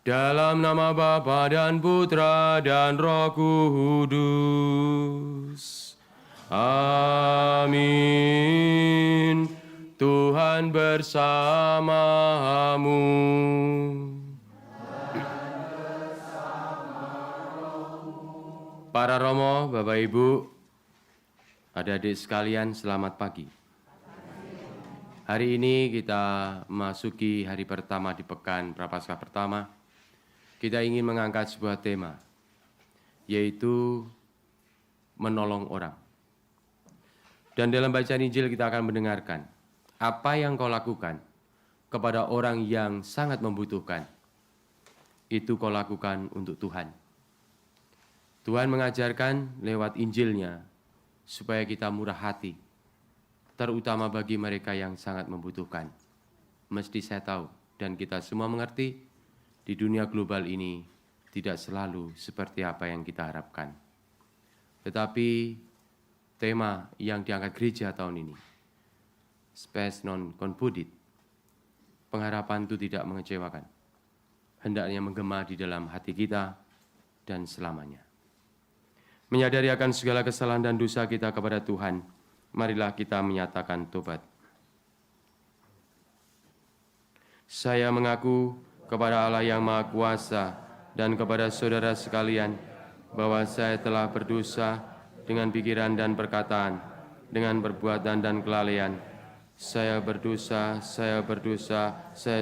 Dalam nama Bapa dan Putra dan Roh Kudus. Amin. Tuhan bersamamu. Para Romo, Bapak Ibu, adik-adik sekalian, selamat pagi. Hari ini kita memasuki hari pertama di Pekan Prapaskah pertama. Kita ingin mengangkat sebuah tema, yaitu menolong orang. Dan dalam bacaan Injil kita akan mendengarkan, apa yang kau lakukan kepada orang yang sangat membutuhkan, itu kau lakukan untuk Tuhan. Tuhan mengajarkan lewat Injilnya, supaya kita murah hati, terutama bagi mereka yang sangat membutuhkan. Mesti saya tahu, dan kita semua mengerti, di dunia global ini tidak selalu seperti apa yang kita harapkan. Tetapi tema yang diangkat gereja tahun ini, Spes non confudit, pengharapan itu tidak mengecewakan. Hendaknya menggema di dalam hati kita dan selamanya. Menyadari akan segala kesalahan dan dosa kita kepada Tuhan, marilah kita menyatakan tobat. Saya mengaku kepada Allah yang Maha Kuasa dan kepada saudara sekalian bahwa saya telah berdosa dengan pikiran dan perkataan, dengan perbuatan dan kelalaian. Saya berdosa, saya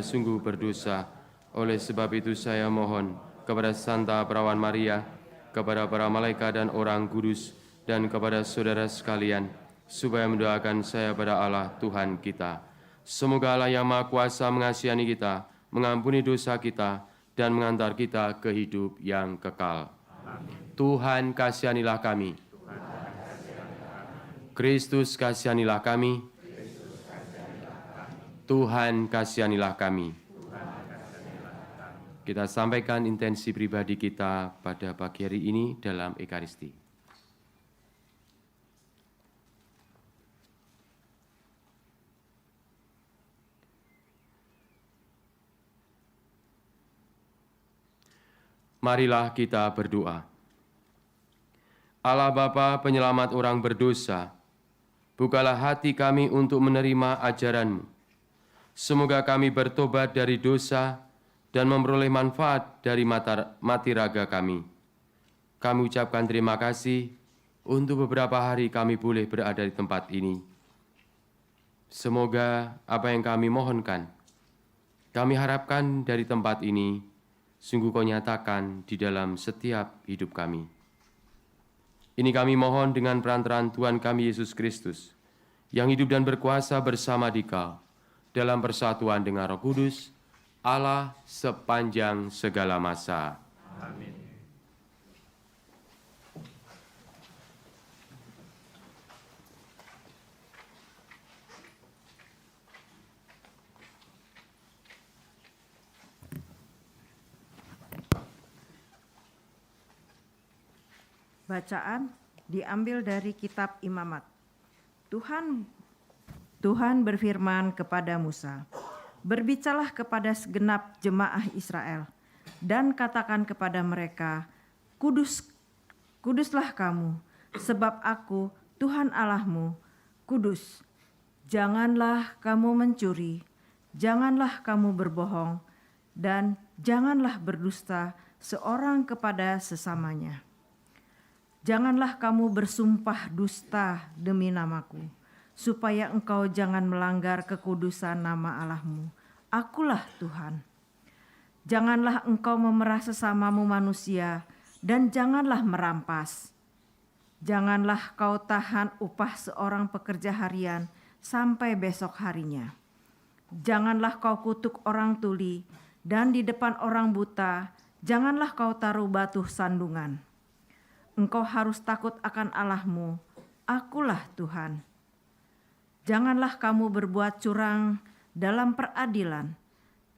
sungguh berdosa. Oleh sebab itu saya mohon kepada Santa Perawan Maria, kepada para malaikat dan orang kudus, dan kepada saudara sekalian, supaya mendoakan saya pada Allah Tuhan kita. Semoga Allah yang Maha Kuasa mengasihani kita, mengampuni dosa kita, dan mengantar kita ke hidup yang kekal. Amin. Tuhan kasihanilah kami. Kristus kasihanilah kami. Tuhan kasihanilah kami. Kita sampaikan intensi pribadi kita pada pagi hari ini dalam Ekaristi. Marilah kita berdoa. Allah Bapa penyelamat orang berdosa, bukalah hati kami untuk menerima ajaran-Mu. Semoga kami bertobat dari dosa dan memperoleh manfaat dari mati raga kami. Kami ucapkan terima kasih untuk beberapa hari kami boleh berada di tempat ini. Semoga apa yang kami mohonkan, kami harapkan dari tempat ini, sungguh Kau nyatakan di dalam setiap hidup kami. Ini kami mohon dengan perantaraan Tuhan kami Yesus Kristus, yang hidup dan berkuasa bersama Dikau, dalam persatuan dengan Roh Kudus, Allah sepanjang segala masa. Amin. Bacaan diambil dari kitab Imamat. Tuhan berfirman kepada Musa, "Berbicaralah kepada segenap jemaah Israel dan katakan kepada mereka, Kuduslah kamu, sebab Aku, Tuhan Allahmu, kudus. Janganlah kamu mencuri, janganlah kamu berbohong, dan janganlah berdusta seorang kepada sesamanya. Janganlah kamu bersumpah dusta demi namaku, supaya engkau jangan melanggar kekudusan nama Allahmu. Akulah Tuhan. Janganlah engkau memerah sesamamu manusia, dan janganlah merampas. Janganlah kau tahan upah seorang pekerja harian sampai besok harinya. Janganlah kau kutuk orang tuli, dan di depan orang buta, janganlah kau taruh batu sandungan. Engkau harus takut akan Allahmu, Akulah Tuhan. Janganlah kamu berbuat curang dalam peradilan.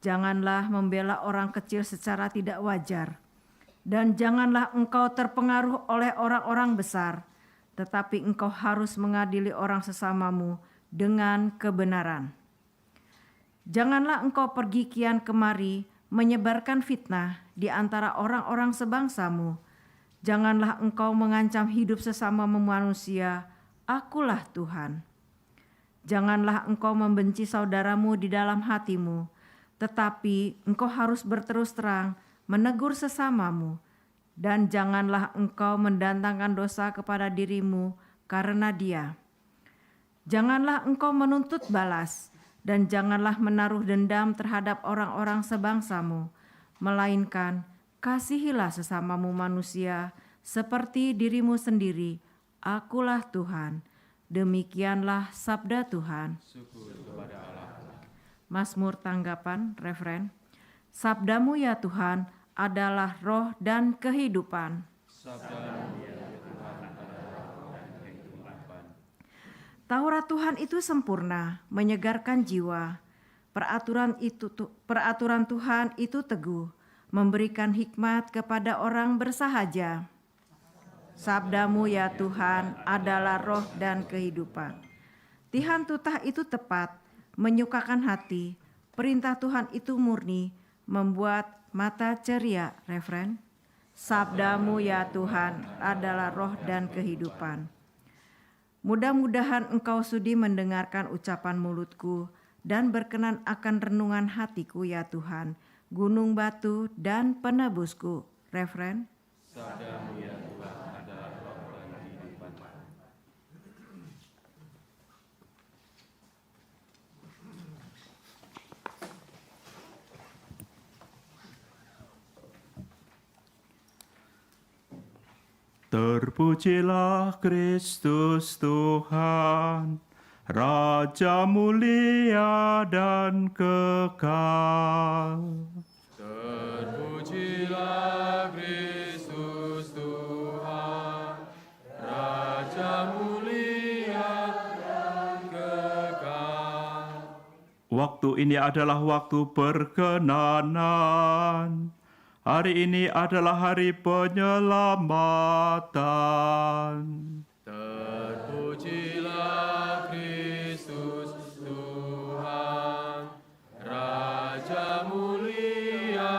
Janganlah membela orang kecil secara tidak wajar. Dan janganlah engkau terpengaruh oleh orang-orang besar, tetapi engkau harus mengadili orang sesamamu dengan kebenaran. Janganlah engkau pergi kian kemari menyebarkan fitnah di antara orang-orang sebangsamu. Janganlah engkau mengancam hidup sesama manusia, akulah Tuhan. Janganlah engkau membenci saudaramu di dalam hatimu, tetapi engkau harus berterus terang menegur sesamamu. Dan janganlah engkau mendatangkan dosa kepada dirimu karena dia. Janganlah engkau menuntut balas, dan janganlah menaruh dendam terhadap orang-orang sebangsamu, melainkan kasihilah sesamamu manusia seperti dirimu sendiri. Akulah Tuhan. Demikianlah sabda Tuhan. Syukur kepada Allah. Mazmur tanggapan, referen. Sabdamu ya Tuhan adalah roh dan kehidupan. Sabdamu ya Tuhan adalah roh dan kehidupan. Taurat Tuhan itu sempurna, menyegarkan jiwa. Peraturan Tuhan itu teguh, memberikan hikmat kepada orang bersahaja. Sabdamu ya Tuhan adalah roh dan kehidupan. Tihan tutah itu tepat, menyukakan hati. Perintah Tuhan itu murni, membuat mata ceria. Referen. Sabdamu ya Tuhan adalah roh dan kehidupan. Mudah-mudahan engkau sudi mendengarkan ucapan mulutku dan berkenan akan renungan hatiku ya Tuhan, gunung batu dan penebusku. Referen. Sabdamu ya Tuhan adalah roh dan kehidupan. Terpujilah Kristus Tuhan, Raja mulia dan kekal. Terpujilah Kristus Tuhan, Raja mulia dan kekal. Waktu ini adalah waktu perkenanan. Hari ini adalah hari penyelamatan. Terpujilah Kristus Tuhan, Raja mulia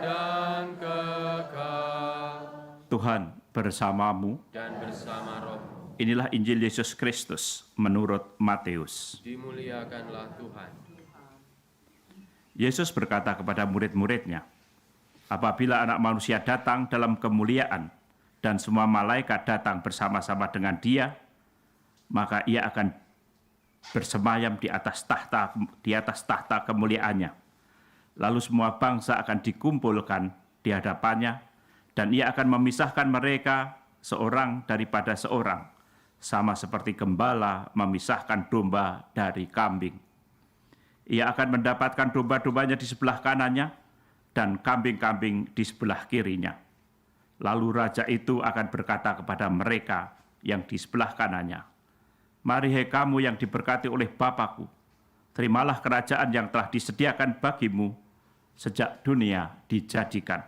dan kekal. Tuhan bersamamu. Dan bersama roh, Inilah Injil Yesus Kristus menurut Matius. dimuliakanlah Tuhan. Yesus berkata kepada murid-muridnya, apabila Anak Manusia datang dalam kemuliaan dan semua malaikat datang bersama-sama dengan Dia, maka Ia akan bersemayam di atas tahta kemuliaannya. Lalu semua bangsa akan dikumpulkan di hadapannya, dan Ia akan memisahkan mereka seorang daripada seorang, sama seperti gembala memisahkan domba dari kambing. Ia akan mendapatkan domba-dombanya di sebelah kanannya, dan kambing-kambing di sebelah kirinya. Lalu raja itu akan berkata kepada mereka yang di sebelah kanannya, mari hai kamu yang diberkati oleh Bapa-Ku, terimalah kerajaan yang telah disediakan bagimu sejak dunia dijadikan.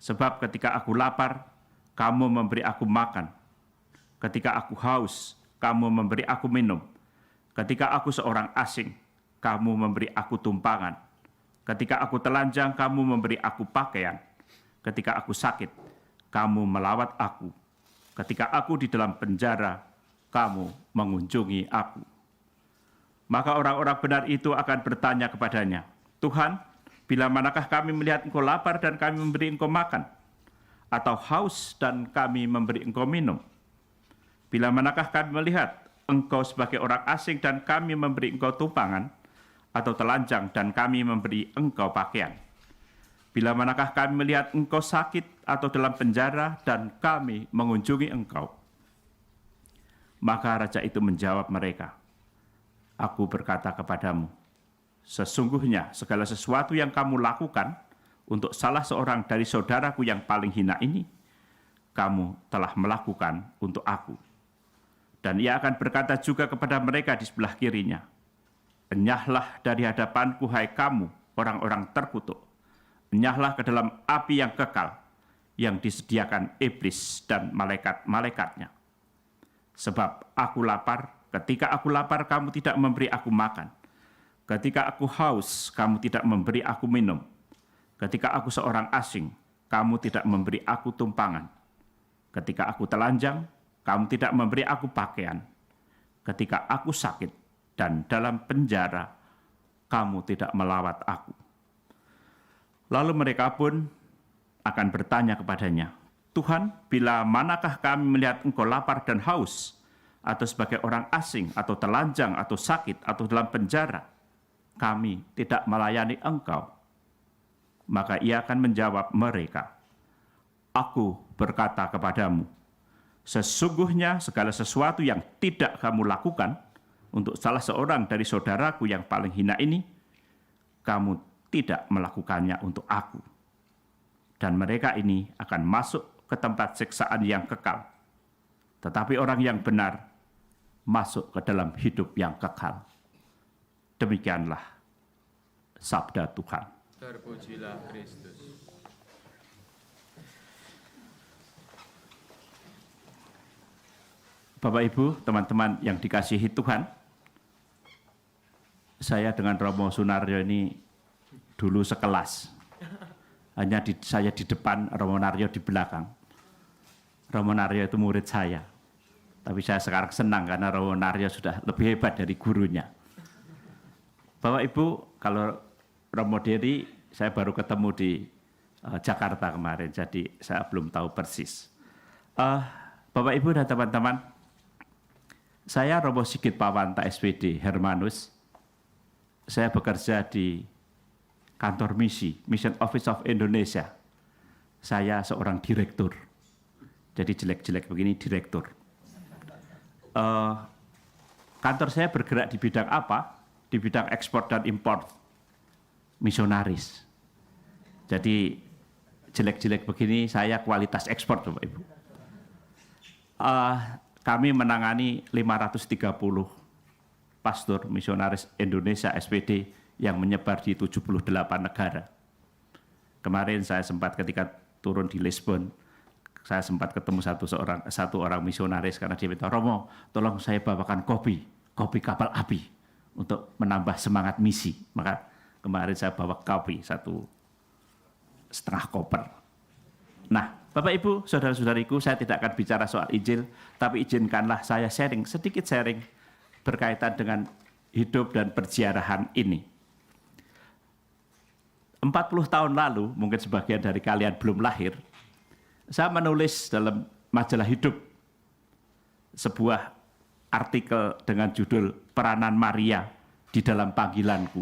Sebab ketika aku lapar, kamu memberi aku makan. Ketika aku haus, kamu memberi aku minum. Ketika aku seorang asing, kamu memberi aku tumpangan. Ketika aku telanjang, kamu memberi aku pakaian. Ketika aku sakit, kamu melawat aku. Ketika aku di dalam penjara, kamu mengunjungi aku. Maka orang-orang benar itu akan bertanya kepadanya, Tuhan, bila manakah kami melihat engkau lapar dan kami memberi engkau makan? Atau haus dan kami memberi engkau minum? Bila manakah kami melihat engkau sebagai orang asing dan kami memberi engkau tumpangan? Atau telanjang dan kami memberi engkau pakaian? Bila manakah kami melihat engkau sakit atau dalam penjara dan kami mengunjungi engkau? Maka raja itu menjawab mereka, aku berkata kepadamu, sesungguhnya segala sesuatu yang kamu lakukan untuk salah seorang dari saudaraku yang paling hina ini, kamu telah melakukan untuk aku. Dan ia akan berkata juga kepada mereka di sebelah kirinya, enyahlah dari hadapanku, hai kamu, orang-orang terkutuk. Enyahlah ke dalam api yang kekal, yang disediakan iblis dan malaikat-malaikatnya. Sebab aku lapar, ketika aku lapar, kamu tidak memberi aku makan. Ketika aku haus, kamu tidak memberi aku minum. Ketika aku seorang asing, kamu tidak memberi aku tumpangan. Ketika aku telanjang, kamu tidak memberi aku pakaian. Ketika aku sakit dan dalam penjara, kamu tidak melawat aku. Lalu mereka pun akan bertanya kepadanya, Tuhan, bila manakah kami melihat engkau lapar dan haus, atau sebagai orang asing, atau telanjang, atau sakit, atau dalam penjara, kami tidak melayani engkau. Maka ia akan menjawab mereka, Aku berkata kepadamu, sesungguhnya segala sesuatu yang tidak kamu lakukan untuk salah seorang dari saudaraku yang paling hina ini, kamu tidak melakukannya untuk aku. Dan mereka ini akan masuk ke tempat siksaan yang kekal. Tetapi orang yang benar masuk ke dalam hidup yang kekal. Demikianlah sabda Tuhan. Terpujilah Kristus. Bapak Ibu, teman-teman yang dikasihi Tuhan, saya dengan Romo Sunaryo ini dulu sekelas. Hanya saya di depan, Romo Naryo di belakang. Romo Naryo itu murid saya. Tapi saya sekarang senang karena Romo Naryo sudah lebih hebat dari gurunya. Bapak Ibu, kalau Romo Dery, saya baru ketemu di Jakarta kemarin, jadi saya belum tahu persis. Bapak Ibu dan teman-teman, saya Romo Sigit Pawanta SPD Hermanus. Saya bekerja di kantor misi, Mission Office of Indonesia. Saya seorang direktur. Jadi jelek-jelek begini direktur. Kantor saya bergerak di bidang apa? Di bidang ekspor dan impor misionaris. Jadi jelek-jelek begini saya kualitas ekspor, Bapak Ibu. Kami menangani 530 pastor misionaris Indonesia SPD yang menyebar di 78 negara. Kemarin saya sempat ketika turun di Lisbon, saya sempat ketemu satu orang misionaris karena dia minta, Romo, tolong saya bawakan kopi kapal api untuk menambah semangat misi. Maka kemarin saya bawa kopi 1,5 koper. Nah, Bapak Ibu, saudara-saudariku, saya tidak akan bicara soal Injil, tapi izinkanlah saya sedikit sharing berkaitan dengan hidup dan perziarahan ini. 40 tahun lalu, mungkin sebagian dari kalian belum lahir, saya menulis dalam majalah Hidup sebuah artikel dengan judul Peranan Maria di dalam Panggilanku.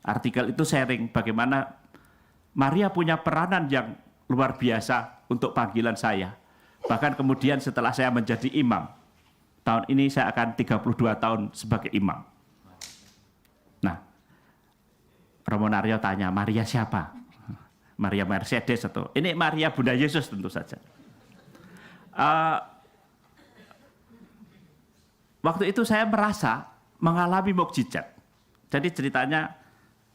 Artikel itu sharing bagaimana Maria punya peranan yang luar biasa untuk panggilan saya. Bahkan kemudian setelah saya menjadi imam, tahun ini saya akan 32 tahun sebagai imam. Nah, Romo Naryo tanya, Maria siapa? Maria Mercedes atau ini Maria Bunda Yesus tentu saja. Waktu itu saya merasa mengalami mukjizat. Jadi ceritanya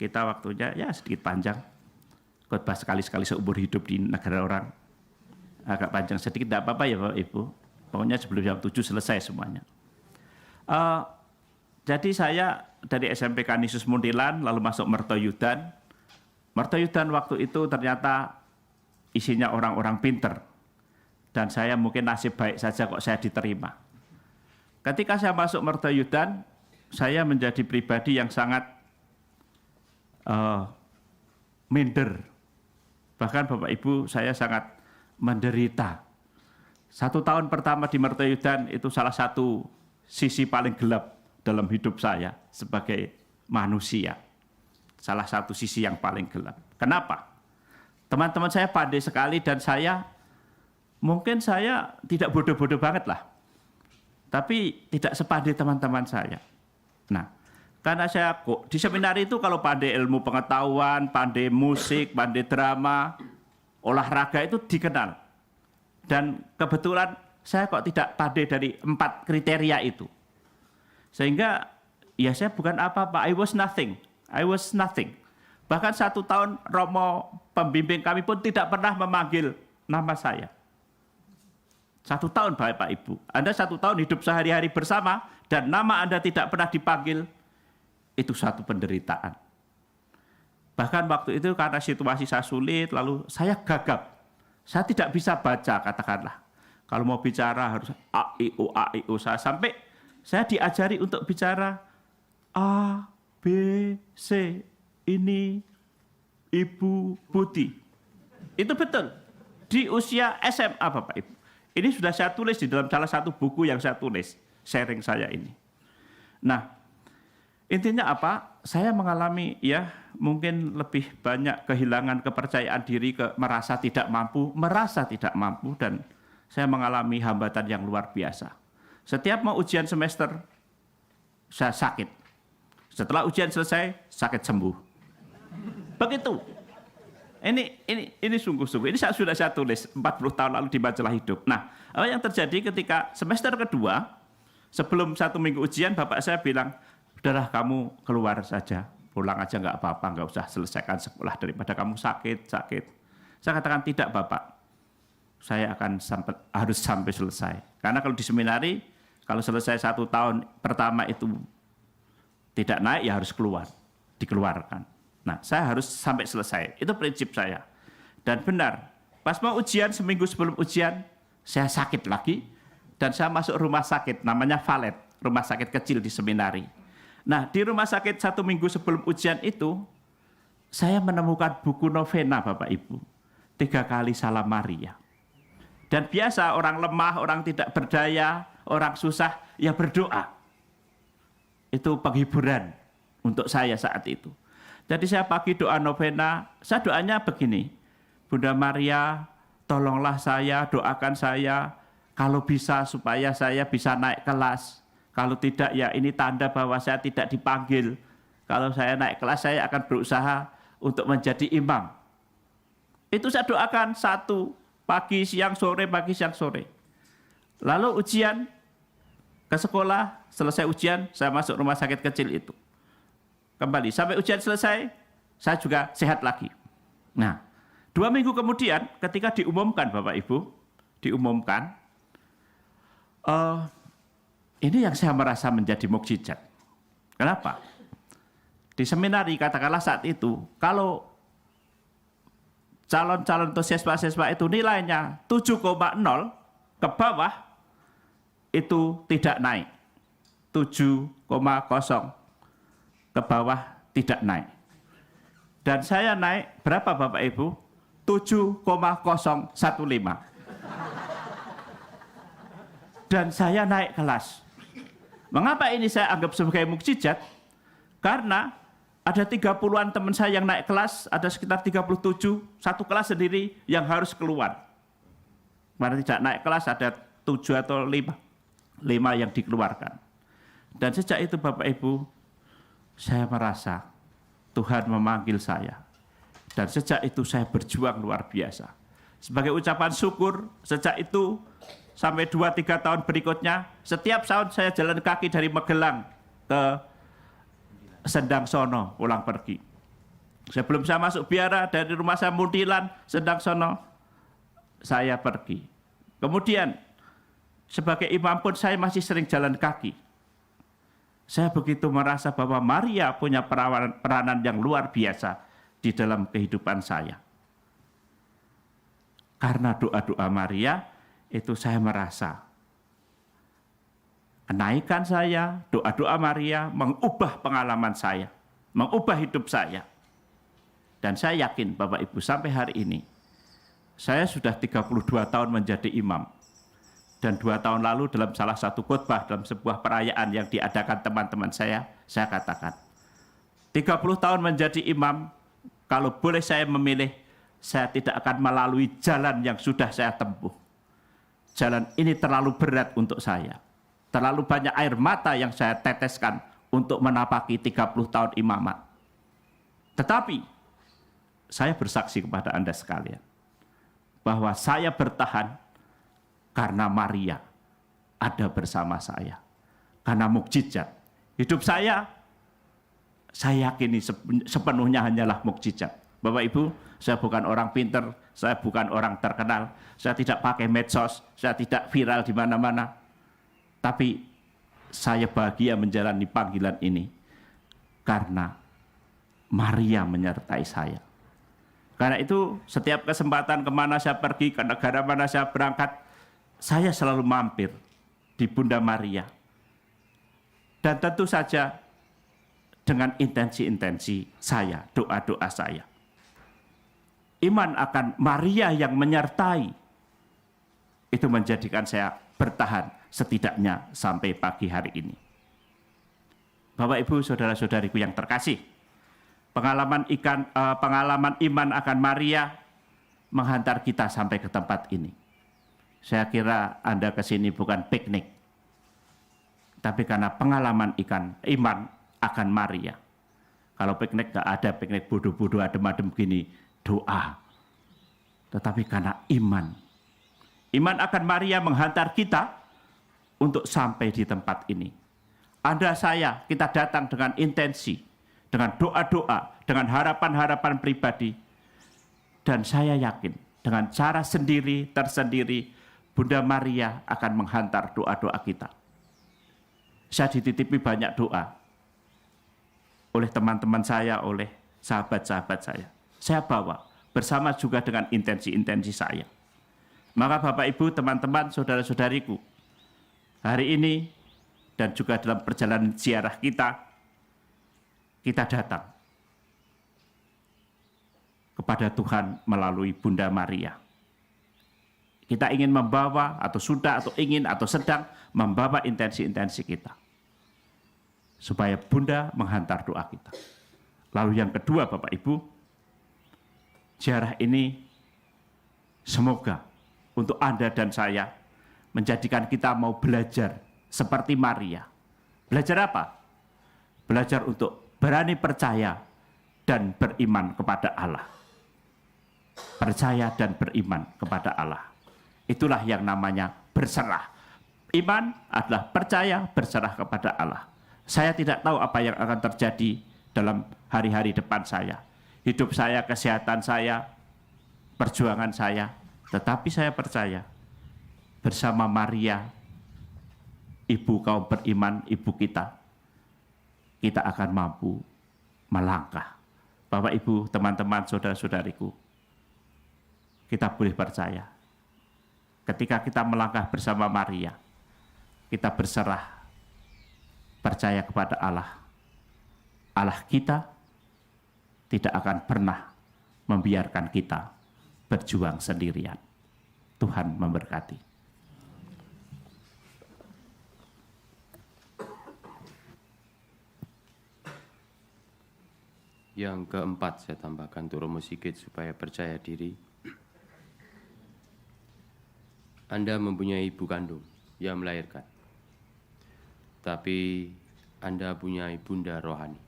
kita waktunya ya sedikit panjang. Khotbah sekali-sekali seumur hidup di negara orang. Agak panjang sedikit, tidak apa-apa ya Bapak Ibu. Pokoknya sebelum jam 7 selesai semuanya. Jadi saya dari SMP Kanisius Muntilan lalu masuk Mertoyudan. Mertoyudan waktu itu ternyata isinya orang-orang pinter. Dan saya mungkin nasib baik saja kok saya diterima. Ketika saya masuk Mertoyudan, saya menjadi pribadi yang sangat minder. Bahkan Bapak Ibu, saya sangat menderita. 1 tahun pertama di Mertoyudan itu salah satu sisi paling gelap dalam hidup saya sebagai manusia. Salah satu sisi yang paling gelap. Kenapa? Teman-teman saya pandai sekali dan mungkin saya tidak bodoh-bodoh banget lah. Tapi tidak sepandai teman-teman saya. Nah, karena saya kok di seminar itu kalau pandai ilmu pengetahuan, pandai musik, pandai drama, olahraga itu dikenal. Dan kebetulan saya kok tidak pandai dari 4 kriteria itu. Sehingga ya saya bukan apa-apa, I was nothing. Bahkan 1 tahun Romo pembimbing kami pun tidak pernah memanggil nama saya. 1 tahun Bapak Ibu. Anda 1 tahun hidup sehari-hari bersama dan nama Anda tidak pernah dipanggil, itu satu penderitaan. Bahkan waktu itu karena situasi saya sulit, lalu saya gagap. Saya tidak bisa baca, katakanlah. Kalau mau bicara harus A, I, O. Sampai saya diajari untuk bicara A, B, C. Ini Ibu Putih. Itu betul. Di usia SMA, Bapak Ibu. Ini sudah saya tulis di dalam salah satu buku yang saya tulis. Sharing saya ini. Nah, intinya apa? Saya mengalami mungkin lebih banyak kehilangan kepercayaan diri, merasa tidak mampu, dan saya mengalami hambatan yang luar biasa. Setiap mau ujian semester, saya sakit. Setelah ujian selesai, sakit sembuh. Begitu. Ini sungguh-sungguh. Ini sudah saya tulis 40 tahun lalu di majalah Hidup. Nah, apa yang terjadi ketika semester kedua, sebelum 1 minggu ujian, bapak saya bilang, udahlah kamu keluar saja, pulang aja nggak apa-apa, nggak usah selesaikan sekolah daripada kamu sakit. Saya katakan tidak, Bapak. Saya akan harus sampai selesai. Karena kalau di seminari, kalau selesai 1 tahun pertama itu tidak naik, ya harus dikeluarkan. Nah, saya harus sampai selesai. Itu prinsip saya. Dan benar, pas mau ujian, seminggu sebelum ujian, saya sakit lagi, dan saya masuk rumah sakit, namanya Valet, rumah sakit kecil di seminari. Nah, di rumah sakit 1 minggu sebelum ujian itu, saya menemukan buku novena, Bapak Ibu. 3 kali Salam Maria. Dan biasa orang lemah, orang tidak berdaya, orang susah, ya berdoa. Itu penghiburan untuk saya saat itu. Jadi saya pagi doa novena, saya doanya begini. Bunda Maria, tolonglah saya, doakan saya, kalau bisa supaya saya bisa naik kelas. Kalau tidak, ya ini tanda bahwa saya tidak dipanggil. Kalau saya naik kelas, saya akan berusaha untuk menjadi imam. Itu saya doakan 1, pagi, siang, sore, pagi, siang, sore. Lalu ujian, ke sekolah, selesai ujian, saya masuk rumah sakit kecil itu. Kembali, sampai ujian selesai, saya juga sehat lagi. Nah, 2 minggu kemudian, ketika diumumkan, Bapak Ibu, ini yang saya merasa menjadi mukjizat. Kenapa? Di seminari, katakanlah saat itu, kalau calon-calon atau siswa-siswa itu nilainya 7,0 ke bawah, itu tidak naik. 7,0 ke bawah tidak naik. Dan saya naik berapa Bapak Ibu? 7,015. Dan saya naik kelas. Mengapa ini saya anggap sebagai mukjizat? Karena ada 30-an teman saya yang naik kelas, ada sekitar 37, satu kelas sendiri yang harus keluar. Karena tidak naik kelas ada 7 atau 5 yang dikeluarkan. Dan sejak itu Bapak Ibu, saya merasa Tuhan memanggil saya. Dan sejak itu saya berjuang luar biasa. Sebagai ucapan syukur, sejak itu sampai 2-3 tahun berikutnya, setiap tahun saya jalan kaki dari Magelang ke Sendang Sono, pulang pergi. Sebelum saya masuk biara, dari rumah saya Muntilan, Sendang Sono, saya pergi. Kemudian, sebagai imam pun saya masih sering jalan kaki. Saya begitu merasa bahwa Maria punya peranan yang luar biasa di dalam kehidupan saya. Karena doa-doa Maria, itu saya merasa kenaikan saya, doa-doa Maria mengubah pengalaman saya, mengubah hidup saya. Dan saya yakin Bapak Ibu sampai hari ini, saya sudah 32 tahun menjadi imam. Dan 2 tahun lalu dalam salah satu khotbah dalam sebuah perayaan yang diadakan teman-teman saya katakan, 30 tahun menjadi imam, kalau boleh saya memilih, saya tidak akan melalui jalan yang sudah saya tempuh. Jalan ini terlalu berat untuk saya. Terlalu banyak air mata yang saya teteskan untuk menapaki 30 tahun imamat. Tetapi, saya bersaksi kepada Anda sekalian, bahwa saya bertahan karena Maria ada bersama saya. Karena mukjizat. Hidup saya yakini sepenuhnya hanyalah mukjizat. Bapak Ibu, saya bukan orang pinter, saya bukan orang terkenal, saya tidak pakai medsos, saya tidak viral di mana-mana. Tapi saya bahagia menjalani panggilan ini karena Maria menyertai saya. Karena itu setiap kesempatan kemana saya pergi, ke negara mana saya berangkat, saya selalu mampir di Bunda Maria. Dan tentu saja dengan intensi-intensi saya, doa-doa saya. Iman akan Maria yang menyertai, itu menjadikan saya bertahan setidaknya sampai pagi hari ini. Bapak, Ibu, saudara-saudariku yang terkasih, pengalaman iman akan Maria menghantar kita sampai ke tempat ini. Saya kira Anda ke sini bukan piknik, tapi karena pengalaman iman akan Maria. Kalau piknik nggak ada, piknik bodoh-bodoh adem-adem gini, doa. Tetapi karena iman akan Maria menghantar kita untuk sampai di tempat ini. Anda, saya, kita datang dengan intensi, dengan doa-doa, dengan harapan-harapan pribadi. Dan saya yakin dengan cara tersendiri, Bunda Maria akan menghantar doa-doa kita. Saya dititipi banyak doa oleh teman-teman saya, oleh sahabat-sahabat saya. Saya bawa bersama juga dengan intensi-intensi saya. Maka Bapak, Ibu, teman-teman, saudara-saudariku, hari ini dan juga dalam perjalanan ziarah kita datang kepada Tuhan melalui Bunda Maria. Kita ingin membawa atau sudah atau ingin atau sedang membawa intensi-intensi kita supaya Bunda menghantar doa kita. Lalu yang kedua, Bapak Ibu, ziarah ini semoga untuk Anda dan saya menjadikan kita mau belajar seperti Maria. Belajar apa? Belajar untuk berani percaya dan beriman kepada Allah. Percaya dan beriman kepada Allah. Itulah yang namanya berserah. Iman adalah percaya berserah kepada Allah. Saya tidak tahu apa yang akan terjadi dalam hari-hari depan saya. Hidup saya, kesehatan saya, perjuangan saya. Tetapi saya percaya bersama Maria, ibu kaum beriman, ibu kita akan mampu melangkah. Bapak, Ibu, teman-teman, saudara-saudariku, kita boleh percaya. Ketika kita melangkah bersama Maria, kita berserah, percaya kepada Allah. Allah kita tidak akan pernah membiarkan kita berjuang sendirian. Tuhan memberkati. Yang keempat saya tambahkan untuk Romo Sigit supaya percaya diri. Anda mempunyai ibu kandung yang melahirkan. Tapi Anda punya bunda rohani.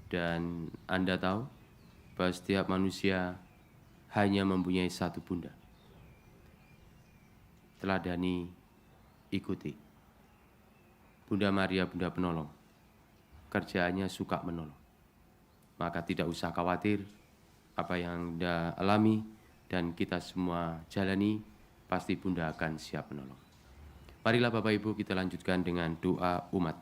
Dan Anda tahu bahwa setiap manusia hanya mempunyai satu bunda. Teladani, ikuti. Bunda Maria, Bunda Penolong. Kerjaannya suka menolong. Maka tidak usah khawatir apa yang Anda alami dan kita semua jalani, pasti Bunda akan siap menolong. Marilah Bapak Ibu kita lanjutkan dengan doa umat.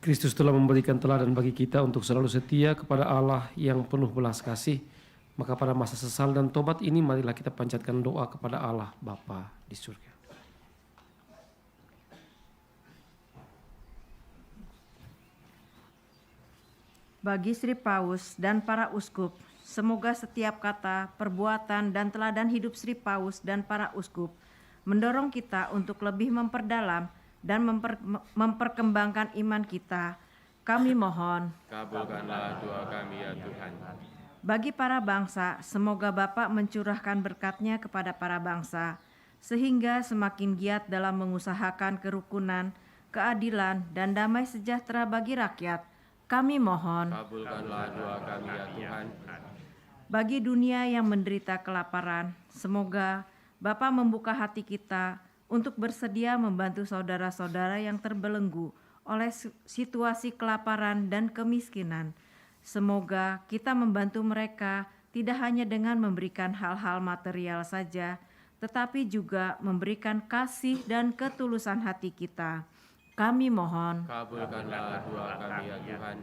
Kristus telah memberikan teladan bagi kita untuk selalu setia kepada Allah yang penuh belas kasih. Maka pada masa sesal dan tobat ini marilah kita panjatkan doa kepada Allah Bapa di surga. Bagi Sri Paus dan para uskup, semoga setiap kata, perbuatan, dan teladan hidup Sri Paus dan para uskup mendorong kita untuk lebih memperdalam dan memperkembangkan iman kita. Kami mohon, Kabulkanlah doa kami ya Tuhan. bagi para bangsa, semoga Bapa mencurahkan berkat-Nya kepada para bangsa, sehingga semakin giat dalam mengusahakan kerukunan, keadilan, dan damai sejahtera bagi rakyat. Kami mohon, Kabulkanlah doa kami ya Tuhan. bagi dunia yang menderita kelaparan, semoga Bapa membuka hati kita untuk bersedia membantu saudara-saudara yang terbelenggu oleh situasi kelaparan dan kemiskinan. Semoga kita membantu mereka tidak hanya dengan memberikan hal-hal material saja, tetapi juga memberikan kasih dan ketulusan hati kita. Kami mohon, Kabulkanlah doa kami ya Tuhan.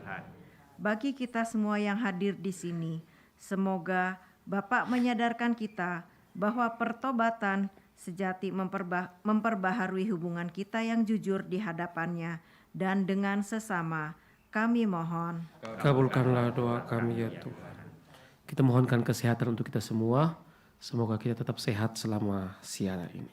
bagi kita semua yang hadir di sini, semoga Bapa menyadarkan kita bahwa pertobatan sejati memperbaharui hubungan kita yang jujur di hadapannya dan dengan sesama. Kami mohon. Kabulkanlah doa kami ya Tuhan. Kita mohonkan kesehatan untuk kita semua. Semoga kita tetap sehat selama siaran ini.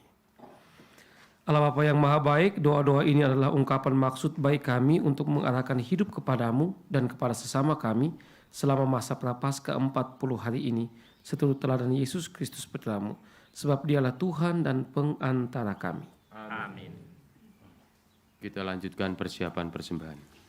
Allah Bapa yang Maha Baik, doa-doa ini adalah ungkapan maksud baik kami untuk mengarahkan hidup kepadamu dan kepada sesama kami selama masa prapaskah 40 hari ini, seturut teladan Yesus Kristus putramu, sebab dialah Tuhan dan pengantara kami. Amin. Kita lanjutkan persiapan persembahan.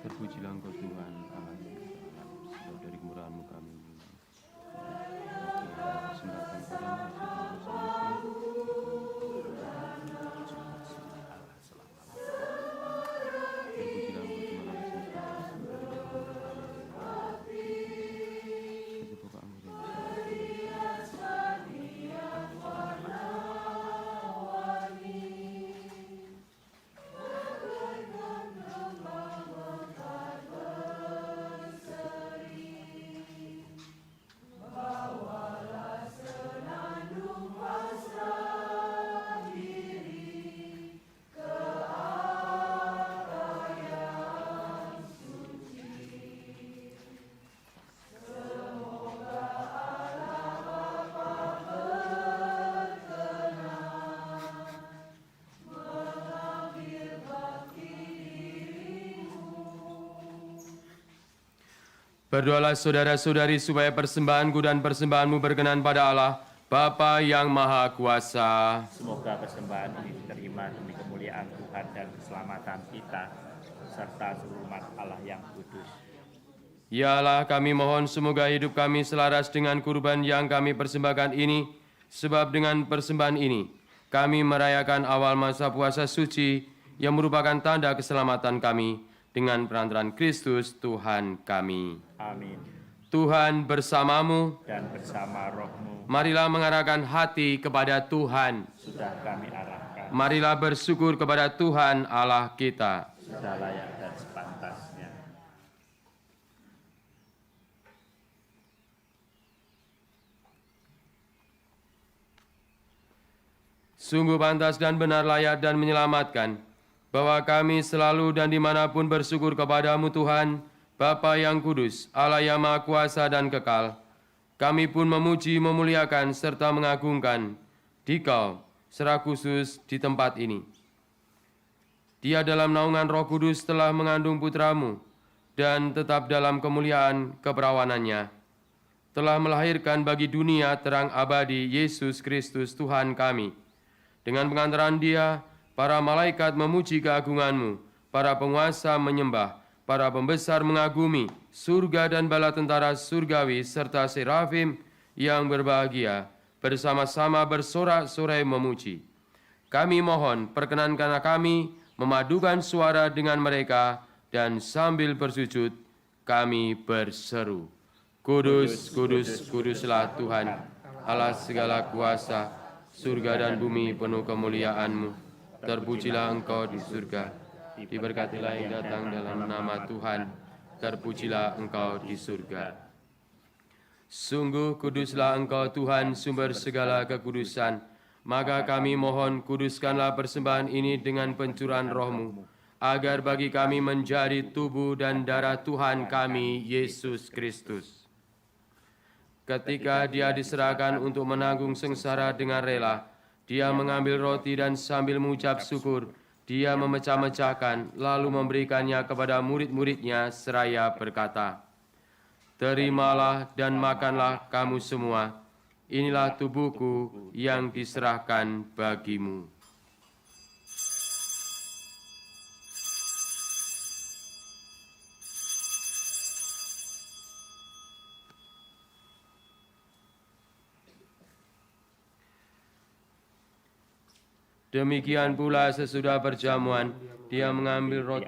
Terpujilah Engkau Tuhan Allah yang kita alam, sebab dari kemurahan-Mu kami persembahkan padamu terpujilah Engkau Tuhan Allah Berdoalah saudara-saudari supaya persembahanku dan persembahanmu berkenan pada Allah, Bapa yang Maha Kuasa. Semoga persembahan ini diterima demi kemuliaan Tuhan dan keselamatan kita, serta seluruh umat Allah yang kudus. Ya Allah, kami mohon semoga hidup kami selaras dengan kurban yang kami persembahkan ini, sebab dengan persembahan ini, kami merayakan awal masa puasa suci yang merupakan tanda keselamatan kami dengan perantaraan Kristus Tuhan kami. Amin. Tuhan bersamamu, Dan bersama rohmu marilah mengarahkan hati kepada Tuhan. sudah kami arahkan, Marilah bersyukur kepada Tuhan Allah kita. sudah layak dan sepantasnya. Sungguh pantas dan benar layak dan menyelamatkan, bahwa kami selalu dan dimanapun bersyukur kepadamu Tuhan, Bapa yang kudus, Allah yang Maha Kuasa dan kekal. Kami pun memuji, memuliakan, serta mengagungkan Dikau secara khusus di tempat ini. Dia dalam naungan Roh Kudus telah mengandung putramu dan tetap dalam kemuliaan keperawanannya. Telah melahirkan bagi dunia terang abadi Yesus Kristus Tuhan kami. Dengan pengantaran Dia, para malaikat memuji keagungan-Mu, para penguasa menyembah, para pembesar mengagumi, surga dan bala tentara surgawi serta serafim yang berbahagia bersama-sama bersorak-sorai memuji. Kami mohon perkenankanlah kami memadukan suara dengan mereka dan sambil bersujud kami berseru. Kudus, kudus, kuduslah Tuhan, Allah segala kuasa, surga dan bumi penuh kemuliaan-Mu. Terpujilah Engkau di surga, diberkatilah yang datang dalam nama Tuhan, terpujilah Engkau di surga. Sungguh kuduslah Engkau Tuhan, sumber segala kekudusan. Maka kami mohon, kuduskanlah persembahan ini dengan pencurahan roh-Mu, agar bagi kami menjadi tubuh dan darah Tuhan kami, Yesus Kristus. Ketika Dia diserahkan untuk menanggung sengsara dengan rela, Dia mengambil roti dan sambil mengucap syukur, Dia memecah-mecahkan, lalu memberikannya kepada murid-murid-Nya seraya berkata, "Terimalah dan makanlah kamu semua, inilah tubuhku yang diserahkan bagimu." Demikian pula sesudah perjamuan, Dia mengambil roti.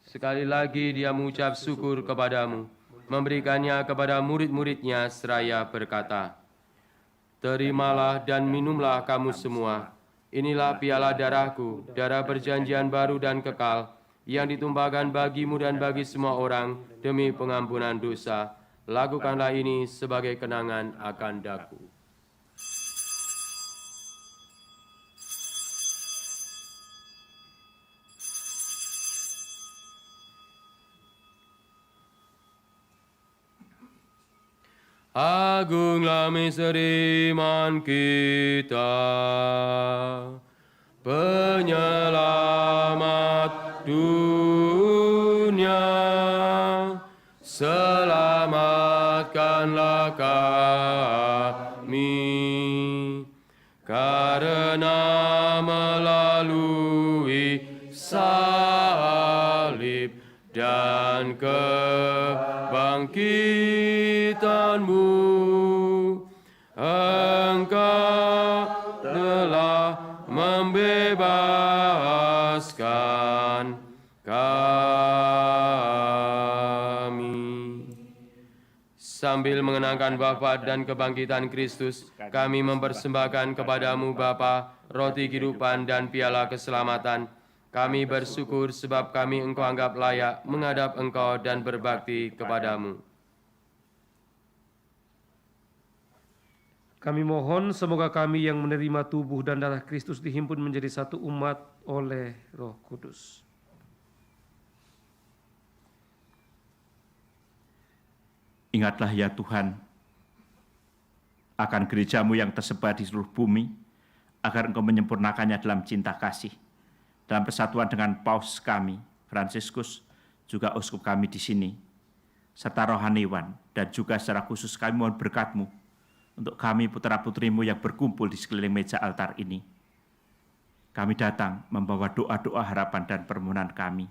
Sekali lagi Dia mengucap syukur kepadamu, memberikannya kepada murid-murid-Nya seraya berkata, "Terimalah dan minumlah kamu semua, inilah piala darahku, darah perjanjian baru dan kekal, yang ditumpahkan bagimu dan bagi semua orang demi pengampunan dosa. Lakukanlah ini sebagai kenangan akan daku." Agunglah misteri iman kita, penyelamat dunia, selamatkanlah kami, karena melalui salib dan kebangkitan-Mu, Engkau telah membebaskan kami. Sambil mengenangkan wafat dan kebangkitan Kristus, kami mempersembahkan kepadamu Bapa, roti kehidupan dan piala keselamatan. Kami bersyukur sebab kami Engkau anggap layak menghadap Engkau dan berbakti kepadamu. Kami mohon semoga kami yang menerima tubuh dan darah Kristus dihimpun menjadi satu umat oleh Roh Kudus. Ingatlah ya Tuhan akan gereja-Mu yang tersebar di seluruh bumi, agar Engkau menyempurnakannya dalam cinta kasih, dalam persatuan dengan Paus kami, Fransiskus, juga uskup kami di sini, serta rohaniwan, dan juga secara khusus kami mohon berkat-Mu untuk kami putra-putrimu yang berkumpul di sekeliling meja altar ini. Kami datang membawa doa-doa harapan dan permohonan kami.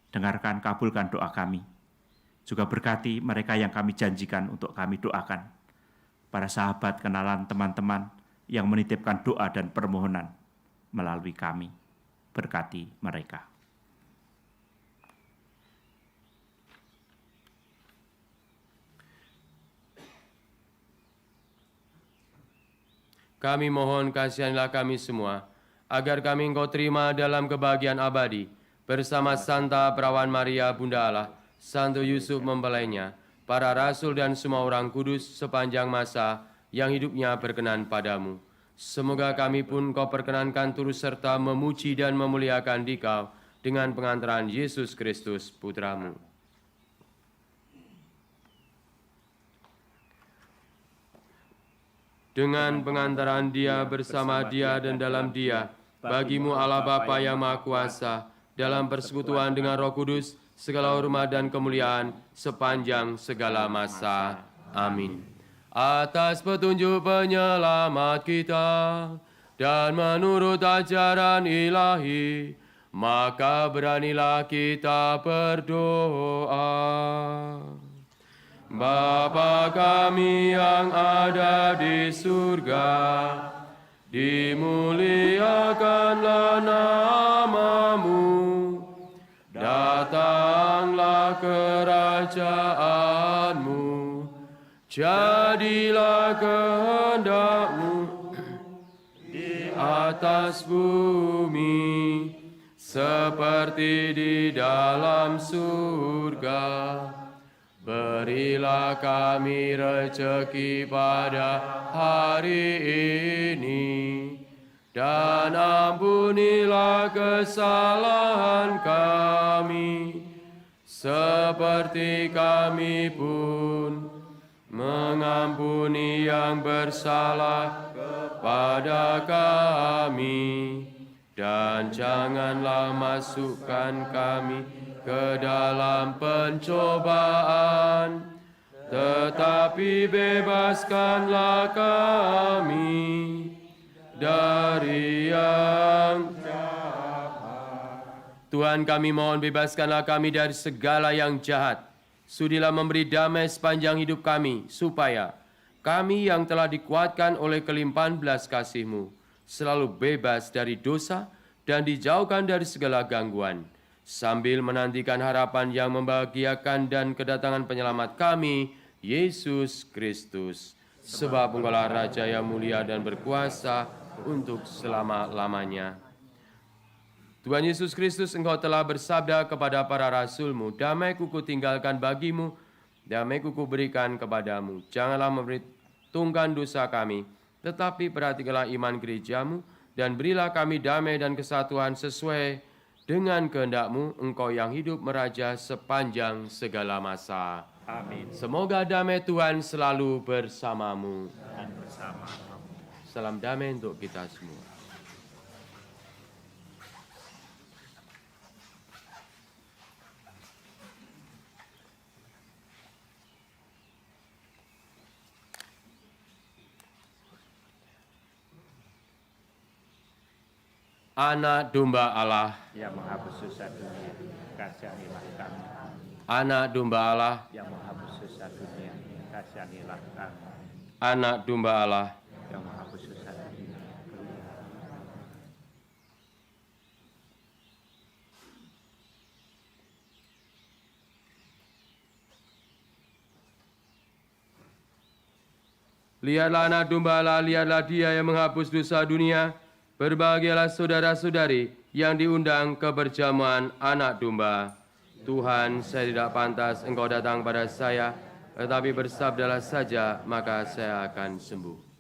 Dengarkan, kabulkan doa kami. Juga berkati mereka yang kami janjikan untuk kami doakan. Para sahabat, kenalan, teman-teman yang menitipkan doa dan permohonan melalui kami. Berkati mereka. Kami mohon kasihanlah kami semua, agar kami Engkau terima dalam kebahagiaan abadi, bersama Santa Perawan Maria Bunda Allah, Santo Yusuf mempelainya, para rasul dan semua orang kudus sepanjang masa yang hidupnya berkenan padamu. Semoga kami pun Kau perkenankan turut serta memuji dan memuliakan Dikau dengan pengantaran Yesus Kristus, Putra-Mu. Dengan pengantaran Dia, bersama Dia, dan dalam Dia, bagi-Mu Allah Bapa yang Maha Kuasa, dalam persekutuan dengan Roh Kudus, segala hormat dan kemuliaan sepanjang segala masa. Amin. Atas petunjuk penyelamat kita, dan menurut ajaran ilahi, maka beranilah kita berdoa. Bapa kami yang ada di surga, dimuliakanlah nama-Mu, datanglah kerajaan-Mu, jadilah kehendak-Mu di atas bumi seperti di dalam surga. Berilah kami rezeki pada hari ini, dan ampunilah kesalahan kami, seperti kami pun mengampuni yang bersalah kepada kami. Dan janganlah masukkan kami ke dalam pencobaan, tetapi bebaskanlah kami dari yang jahat. Tuhan, kami mohon bebaskanlah kami dari segala yang jahat. Sudilah memberi damai sepanjang hidup kami, supaya kami yang telah dikuatkan oleh kelimpahan belas kasih-Mu selalu bebas dari dosa dan dijauhkan dari segala gangguan, sambil menantikan harapan yang membahagiakan dan kedatangan penyelamat kami, Yesus Kristus. Sebab Engkaulah Raja yang mulia dan berkuasa untuk selama-lamanya. Tuhan Yesus Kristus, Engkau telah bersabda kepada para rasul-Mu, damai-Ku kutinggalkan bagimu, damai-Ku kuberikan kepadamu. Janganlah memperhitungkan dosa kami, tetapi perhatikanlah iman gereja-Mu, dan berilah kami damai dan kesatuan sesuai dengan kehendak-Mu, Engkau yang hidup meraja sepanjang segala masa. Amin. Semoga damai Tuhan selalu bersamamu. Dan bersama. Salam damai untuk kita semua. Anak domba Allah, Yang menghapus dosa dunia, kasihanilah kami. anak domba Allah, Yang menghapus dosa dunia, kasihanilah kami. anak domba Allah. Yang menghapus dosa dunia, Lihatlah anak domba Allah, lihatlah Dia yang menghapus dosa dunia. Berbahagialah saudara-saudari yang diundang ke perjamuan anak domba. Tuhan, saya tidak pantas Engkau datang pada saya, tetapi bersabdalah saja, maka saya akan sembuh.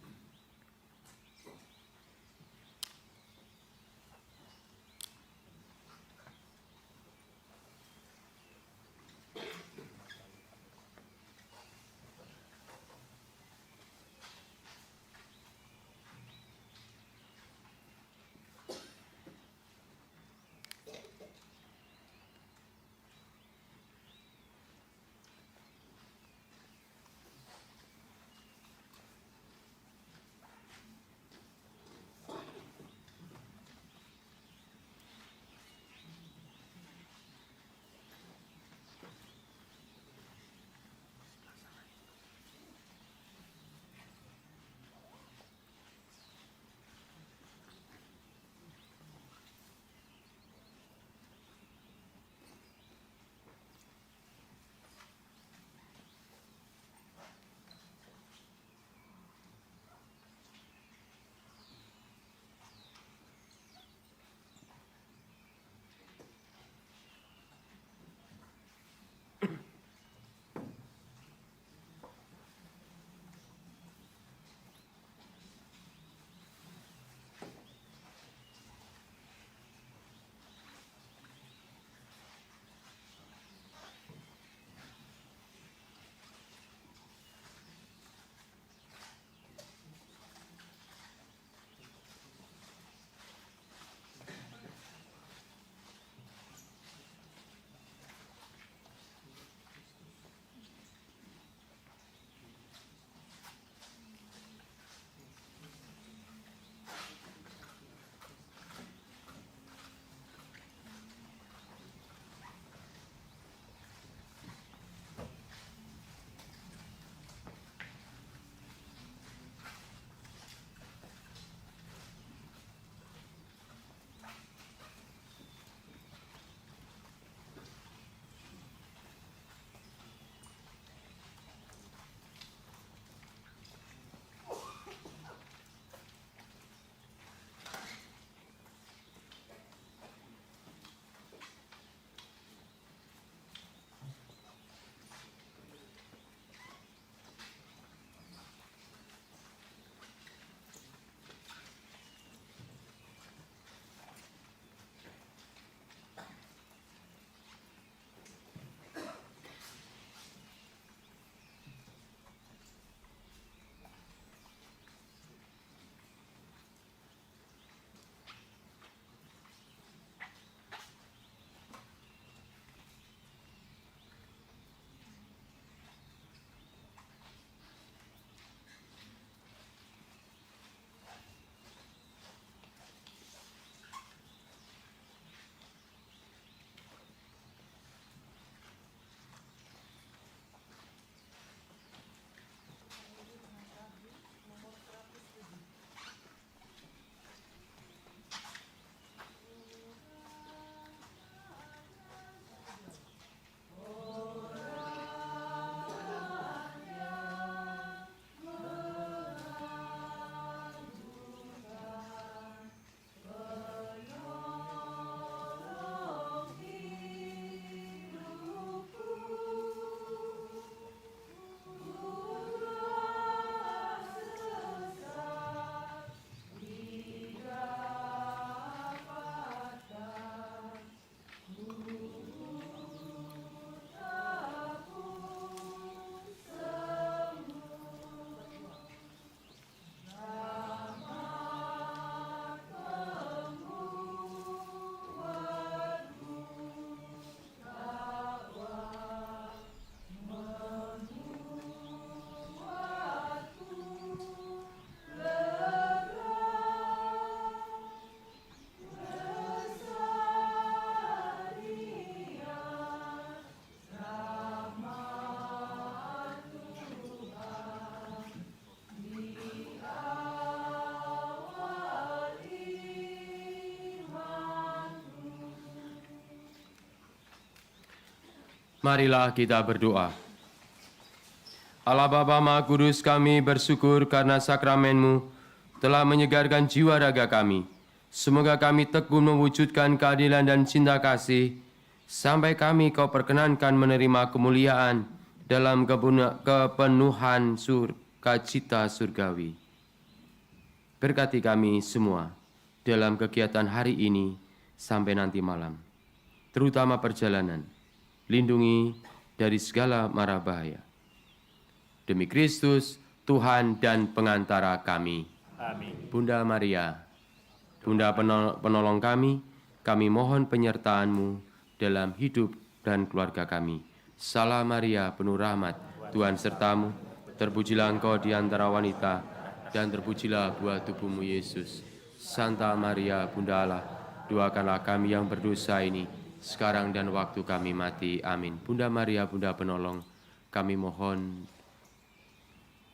Marilah kita berdoa. Allah Bapa Maha Kudus, kami bersyukur karena sakramen-Mu telah menyegarkan jiwa raga kami. Semoga kami tekun mewujudkan keadilan dan cinta kasih, sampai kami Kau perkenankan menerima kemuliaan dalam kepenuhan sukacita surgawi. Berkati kami semua dalam kegiatan hari ini sampai nanti malam, terutama perjalanan. Lindungi dari segala mara bahaya. Demi Kristus, Tuhan dan pengantara kami. Amin. Bunda Maria, Bunda penolong kami mohon penyertaan-Mu dalam hidup dan keluarga kami. Salam Maria, penuh rahmat, Tuhan sertamu. Terpujilah Engkau di antara wanita, dan terpujilah buah tubuh-Mu Yesus. Santa Maria, Bunda Allah, doakanlah kami yang berdosa ini, sekarang dan waktu kami mati. Amin. Bunda Maria, Bunda penolong, kami mohon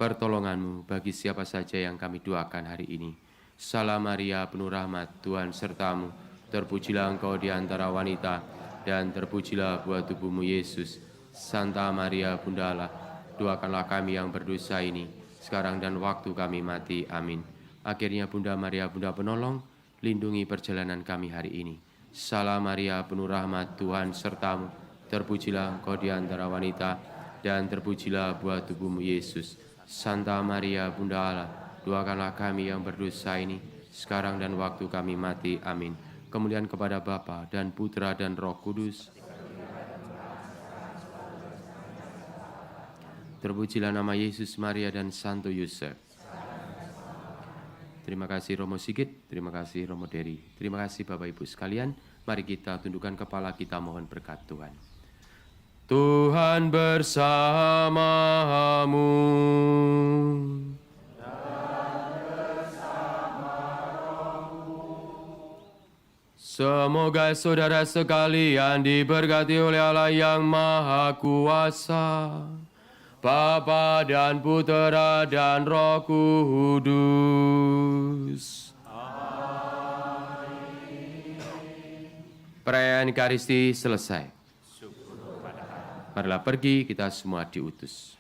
pertolongan-Mu bagi siapa saja yang kami doakan hari ini. Salam Maria, penuh rahmat, Tuhan sertamu. Terpujilah Engkau di antara wanita, dan terpujilah buah tubuh-Mu Yesus. Santa Maria, Bunda Allah, doakanlah kami yang berdosa ini, sekarang dan waktu kami mati. Amin. Akhirnya Bunda Maria, Bunda penolong, lindungi perjalanan kami hari ini. Salam Maria, penuh rahmat, Tuhan sertamu. Terpujilah Engkau di antara wanita, dan terpujilah buah tubuh-Mu Yesus. Santa Maria, Bunda Allah, doakanlah kami yang berdosa ini, sekarang dan waktu kami mati. Amin. Kemuliaan kepada Bapa dan Putra dan Roh Kudus. Terpujilah nama Yesus, Maria, dan Santo Yosef. Terima kasih Romo Sigit, terima kasih Romo Dery, terima kasih Bapak Ibu sekalian. Mari kita tundukkan kepala, kita mohon berkat Tuhan. Tuhan bersamamu. Semoga saudara sekalian diberkati oleh Allah yang Maha Kuasa, Bapa dan Putera dan Roh Kudus. Perayaan Ekaristi selesai. Marilah pergi, kita semua diutus.